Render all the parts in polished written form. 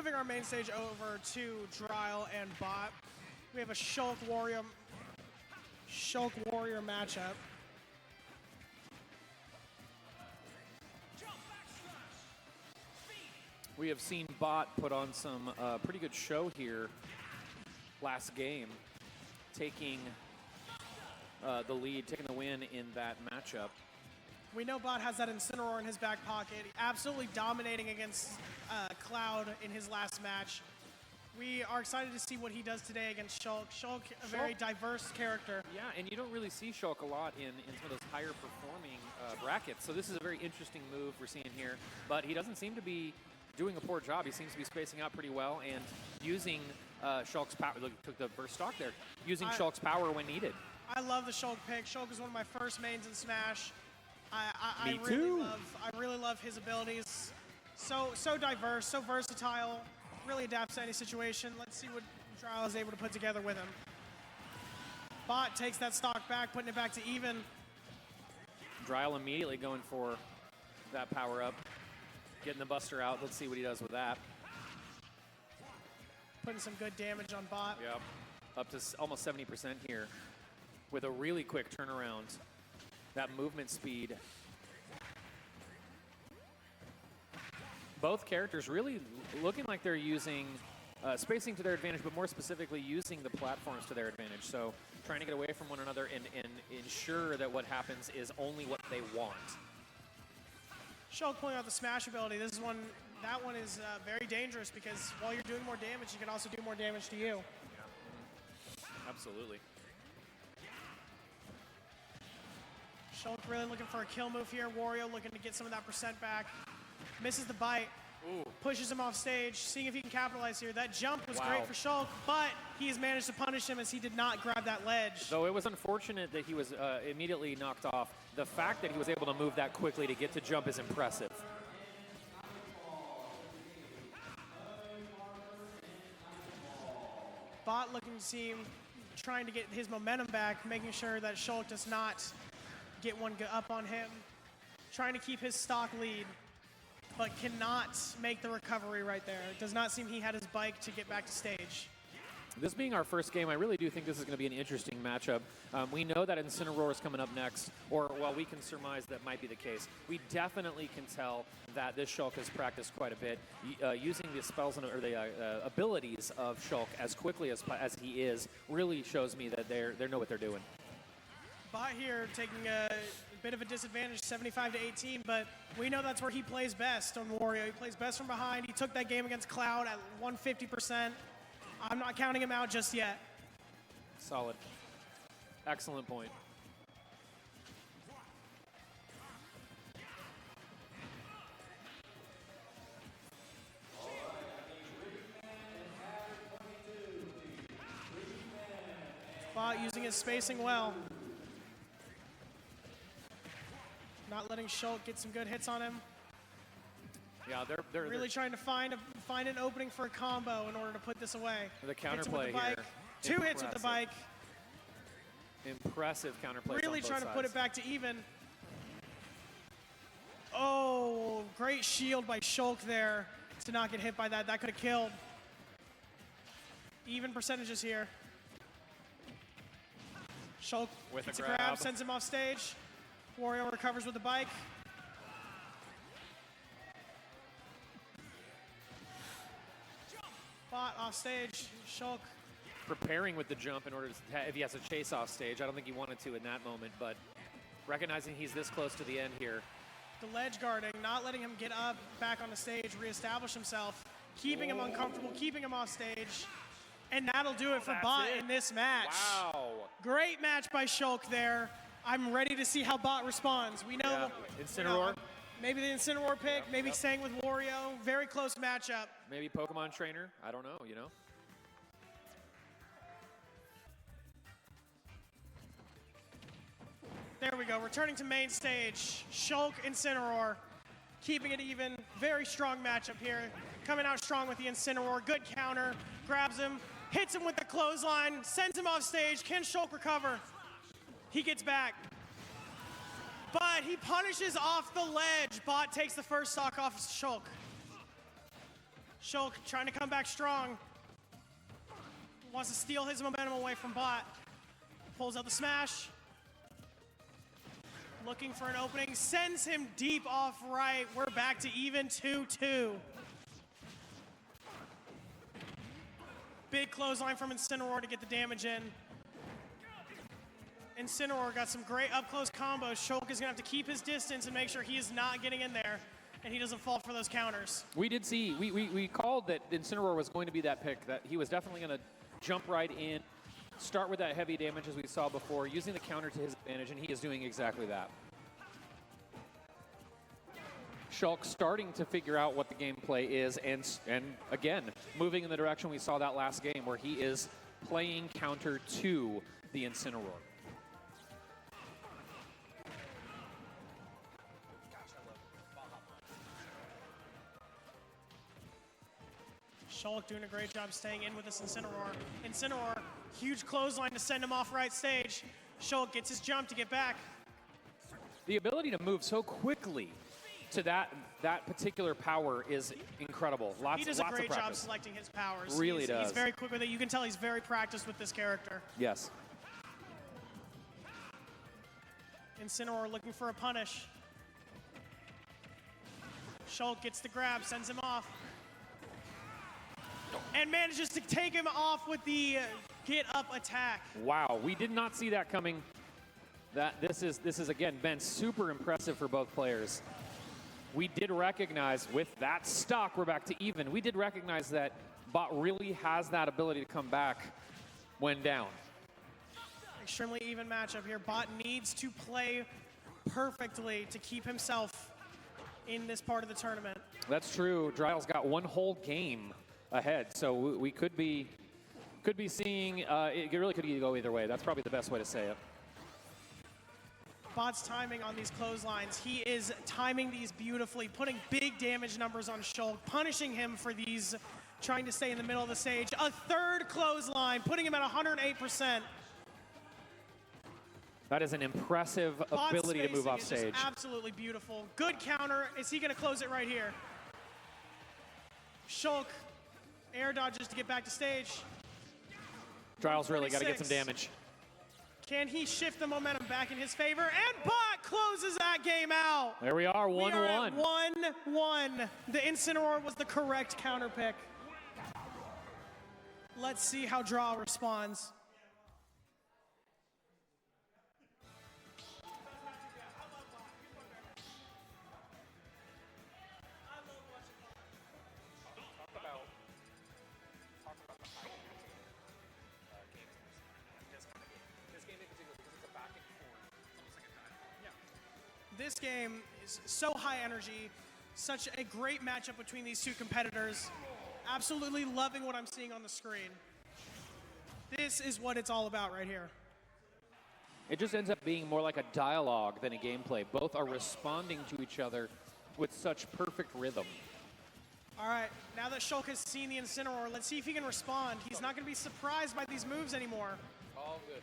moving our main stage over to DRile and Bot. We have a Shulk Warrior matchup. We have seen Bot put on some pretty good show here last game, taking the lead, taking the win in that matchup. We know Bot has that Incineroar in his back pocket, absolutely dominating against Cloud in his last match. We are excited to see what he does today against Shulk. Shulk, a very diverse character. Yeah, and you don't really see Shulk a lot in some of those higher performing brackets, so this is a very interesting move we're seeing here, but he doesn't seem to be doing a poor job. He seems to be spacing out pretty well and using Shulk's power. Look, took the burst stock there. Using Shulk's power when needed. I love the Shulk pick. Shulk is one of my first mains in Smash. Me too. I really love his abilities. So diverse, so versatile. Really adapts to any situation. Let's see what DRile is able to put together with him. Bot takes that stock back, putting it back to even. DRile immediately going for that power up. Getting the Buster out. Let's see what he does with that. Putting some good damage on Bot. Yep. Up to almost 70% here with a really quick turnaround. That movement speed. Both characters really looking like they're using spacing to their advantage, but more specifically using the platforms to their advantage. So trying to get away from one another and ensure that what happens is only what they want. Shulk pulling out the Smash ability. That one is very dangerous because while you're doing more damage, you can also do more damage to you. Yeah. Absolutely. Shulk really looking for a kill move here. Wario looking to get some of that percent back. Misses the bite. Ooh. Pushes him off stage, seeing if he can capitalize here. That jump was Wow. great for Shulk, but he has managed to punish him as he did not grab that ledge. Though it was unfortunate that he was immediately knocked off. The fact that he was able to move that quickly to get to jump is impressive. Bot looking to see him trying to get his momentum back, making sure that Shulk does not get one up on him. Trying to keep his stock lead, but cannot make the recovery right there. It does not seem he had his bike to get back to stage. This being our first game, I really do think this is going to be an interesting matchup. We know that Incineroar is coming up next, or well, we can surmise that might be the case. We definitely can tell that this Shulk has practiced quite a bit, using the spells or the abilities of Shulk as quickly as he is. Really shows me that they know what they're doing. Bot here taking a bit of a disadvantage, 75 to 18, but we know that's where he plays best on Wario. He plays best from behind. He took that game against Cloud at 150%. I'm not counting him out just yet. Solid. Excellent point. Bot using his spacing well. Not letting Shulk get some good hits on him. Yeah, they're really trying to find an opening for a combo in order to put this away. The counterplay here. Two hits with the bike. Impressive counterplay. Really trying to put it back to even. Oh, great shield by Shulk there to not get hit by that. That could have killed. Even percentages here. Shulk with gets a grab, sends him off stage. Wario recovers with the bike. Bot off stage. Shulk preparing with the jump in order to, if he has to chase off stage. I don't think he wanted to in that moment, but recognizing he's this close to the end here. The ledge guarding, not letting him get up, back on the stage, reestablish himself, keeping him uncomfortable, keeping him off stage. And that'll do it for Bot in this match. Wow. Great match by Shulk there. I'm ready to see how Bot responds. We know, Incineroar. Maybe the Incineroar pick, maybe staying with Wario. Very close matchup. Maybe Pokemon Trainer. I don't know, you know. There we go. Returning to main stage. Shulk, Incineroar. Keeping it even. Very strong matchup here. Coming out strong with the Incineroar. Good counter. Grabs him. Hits him with the clothesline. Sends him off stage. Can Shulk recover? He gets back. But he punishes off the ledge. Bot takes the first stock off Shulk. Shulk trying to come back strong. Wants to steal his momentum away from Bot. Pulls out the smash. Looking for an opening. Sends him deep off right. We're back to even 2-2. Big clothesline from Incineroar to get the damage in. Incineroar got some great up-close combos. Shulk is going to have to keep his distance and make sure he is not getting in there and he doesn't fall for those counters. We did see, we called that Incineroar was going to be that pick, that he was definitely going to jump right in, start with that heavy damage as we saw before, using the counter to his advantage, and he is doing exactly that. Shulk starting to figure out what the gameplay is, and again, moving in the direction we saw that last game where he is playing counter to the Incineroar. Shulk doing a great job staying in with this Incineroar. Incineroar, huge clothesline to send him off right stage. Shulk gets his jump to get back. The ability to move so quickly to that particular power is incredible. He does a great job selecting his powers. Really does. He's very quick with it. You can tell he's very practiced with this character. Yes. Incineroar looking for a punish. Shulk gets the grab, sends him off. And manages to take him off with the get-up attack. Wow, we did not see that coming. This is again been super impressive for both players. We did recognize with that stock, we're back to even. We did recognize that Bot really has that ability to come back when down. Extremely even matchup here. Bot needs to play perfectly to keep himself in this part of the tournament. That's true. DRile's got one whole game ahead, so we could be seeing. It really could go either way. That's probably the best way to say it. Bot's timing on these clotheslines. He is timing these beautifully, putting big damage numbers on Shulk, punishing him for these, trying to stay in the middle of the stage. A third clothesline, putting him at 108%. That is an impressive ability to move off stage. Just absolutely beautiful. Good counter. Is he going to close it right here? Shulk air dodges to get back to stage. DRile's really got to get some damage. Can he shift the momentum back in his favor? And Bot closes that game out. There we are, 1-1. 1-1. The Incineroar was the correct counter pick. Let's see how DRile responds. This game is so high energy, such a great matchup between these two competitors. Absolutely loving what I'm seeing on the screen. This is what it's all about right here. It just ends up being more like a dialogue than a gameplay. Both are responding to each other with such perfect rhythm. All right, now that Shulk has seen the Incineroar, let's see if he can respond. He's not going to be surprised by these moves anymore. All good.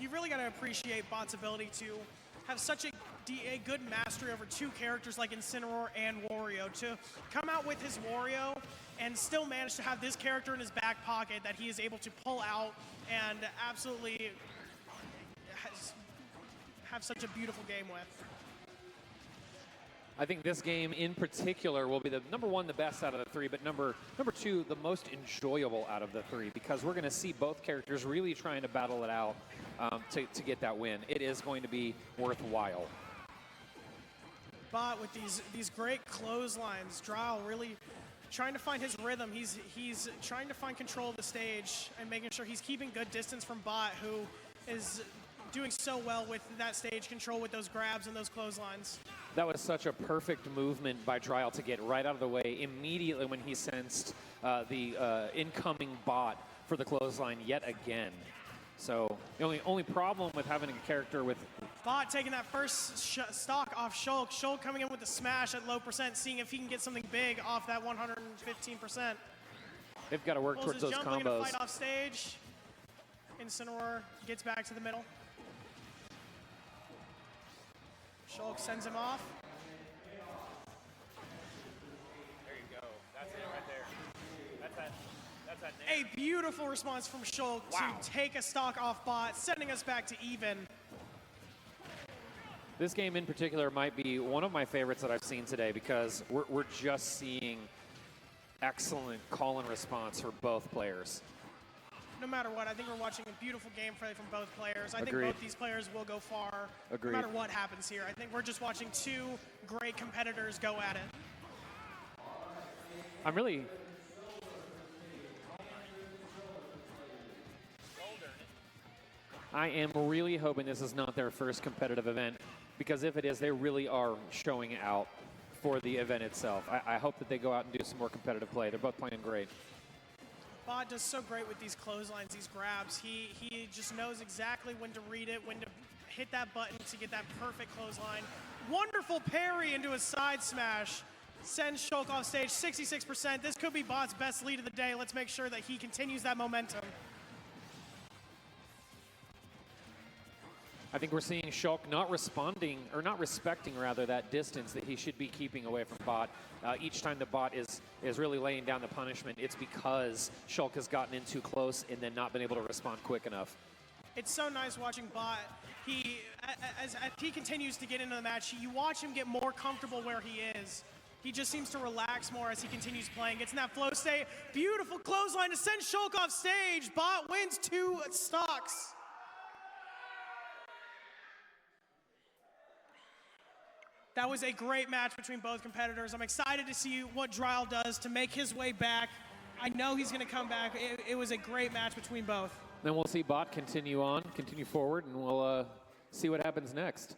You really got to appreciate Bot's ability to have such a good mastery over two characters like Incineroar and Wario. To come out with his Wario and still manage to have this character in his back pocket that he is able to pull out and absolutely have such a beautiful game with. I think this game in particular will be the number one, the best out of the three, but number two, the most enjoyable out of the three, because we're going to see both characters really trying to battle it out to get that win. It is going to be worthwhile. Bot with these great clotheslines. DRile really trying to find his rhythm. He's trying to find control of the stage and making sure he's keeping good distance from Bot, who is doing so well with that stage control with those grabs and those clotheslines. That was such a perfect movement by DRile to get right out of the way immediately when he sensed the incoming Bot for the clothesline yet again. So the only problem with having a character with Bot taking that first stock off Shulk. Shulk coming in with the smash at low percent, seeing if he can get something big off that 115%. They've got to work Pulls towards his those jump, looking to combos. fight off stage. Incineroar gets back to the middle. Shulk sends him off. There you go. That's it right there. That's that A beautiful response from Shulk to take a stock off bot, sending us back to even. This game in particular might be one of my favorites that I've seen today because we're just seeing excellent call and response for both players. No matter what, I think we're watching a beautiful gameplay from both players. I think Agreed. both these players will go far, Agreed. no matter what happens here. I think we're just watching two great competitors go at it. I am really hoping this is not their first competitive event, because if it is, they really are showing out for the event itself. I hope that they go out and do some more competitive play. They're both playing great. Bot does so great with these clotheslines, these grabs. He just knows exactly when to read it, when to hit that button to get that perfect clothesline. Wonderful parry into a side smash. Sends Shulk off stage, 66%. This could be Bot's best lead of the day. Let's make sure that he continues that momentum. I think we're seeing Shulk not responding, or not respecting rather, that distance that he should be keeping away from Bot. Each time the Bot is really laying down the punishment, it's because Shulk has gotten in too close and then not been able to respond quick enough. It's so nice watching Bot. As he continues to get into the match, you watch him get more comfortable where he is. He just seems to relax more as he continues playing. Gets in that flow state. Beautiful clothesline to send Shulk off stage. Bot wins 2 stocks. That was a great match between both competitors. I'm excited to see what DRile does to make his way back. I know he's going to come back. It was a great match between both. Then we'll see Bot continue forward, and we'll see what happens next.